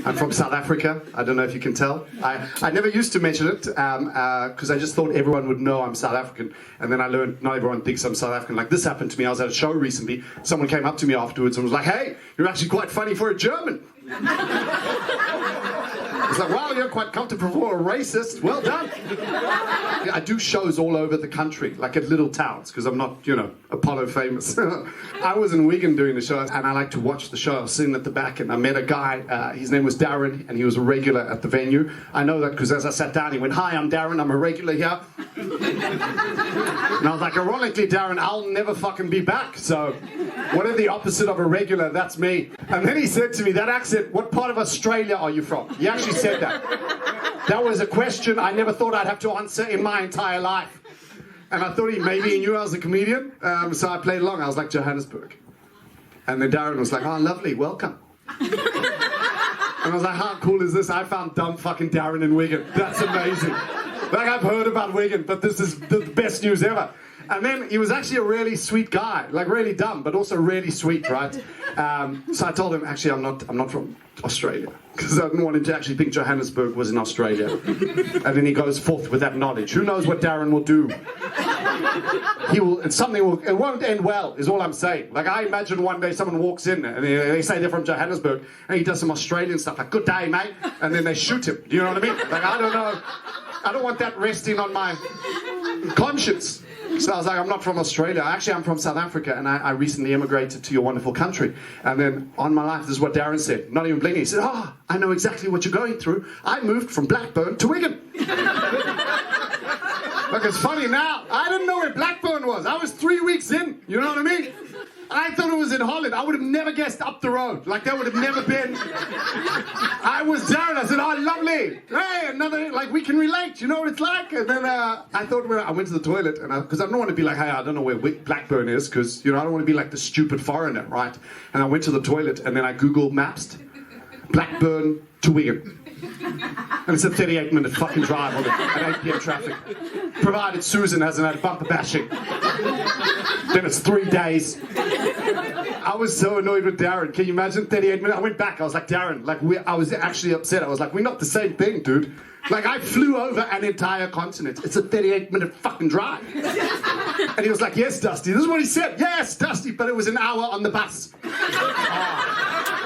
I'm from South Africa. I don't know if you can tell. I never used to mention it because I just thought everyone would know I'm South African. And then I learned not everyone thinks I'm South African. Like this happened to me. I was at a show recently. Someone came up to me afterwards and was like, "Hey, you're actually quite funny for a German." It's like, wow, you're quite comfortable for a racist. Well done. Yeah, I do shows all over the country, like at little towns, because I'm not, Apollo famous. I was in Wigan doing the show, and I like to watch the show. I was sitting at the back, and I met a guy. His name was Darren, and he was a regular at the venue. I know that because as I sat down, he went, "Hi, I'm Darren. I'm a regular here." And I was like, ironically, Darren, I'll never fucking be back. So what are the opposite of a regular? That's me. And then he said to me, "That accent, what part of Australia are you from?" He actually said that. That was a question I never thought I'd have to answer in my entire life. And I thought maybe he knew I was a comedian. So I played along. I was like, "Johannesburg." And then Darren was like, "Oh, lovely, welcome." And I was like, "How cool is this? I found dumb fucking Darren in Wigan. That's amazing. Like, I've heard about Wigan, but this is the best news ever." And then he was actually a really sweet guy, like really dumb, but also really sweet, right? So I told him, actually, I'm not from Australia, because I didn't want him to actually think Johannesburg was in Australia. And then he goes forth with that knowledge. Who knows what Darren will do? It won't end well, is all I'm saying. Like, I imagine one day someone walks in and they say they're from Johannesburg, and he does some Australian stuff, like, "Good day, mate," and then they shoot him. Do you know what I mean? Like, I don't know. I don't want that resting on my conscience. So I was like, "I'm not from Australia. Actually, I'm from South Africa, and I recently immigrated to your wonderful country." And then on my life, this is what Darren said, not even blinking. He said, "Oh, I know exactly what you're going through. I moved from Blackburn to Wigan." Look, it's funny now. I didn't know where Blackburn was. I was 3 weeks in. You know what I mean? I thought it was in Holland. I would have never guessed up the road. Like, that would have never been. I was Darren. I said, "Oh, lovely. Hey, another, like, we can relate. You know what it's like?" And then I thought, when I went to the toilet, and because I don't want to be like, "Hey, I don't know where Blackburn is," because, I don't want to be like the stupid foreigner, right? And I went to the toilet, and then I Google Maps Blackburn to Wigan. And it's a 38-minute fucking drive on it at 8 p.m. traffic. Provided Susan hasn't had bumper bashing. Then it's 3 days. I was so annoyed with Darren. Can you imagine 38 minutes? I went back. I was like, "Darren, like, I was actually upset. I was like, we're not the same thing, dude. Like, I flew over an entire continent. It's a 38-minute fucking drive." And he was like, "Yes, Dusty." This is what he said. "Yes, Dusty, but it was an hour on the bus." Oh.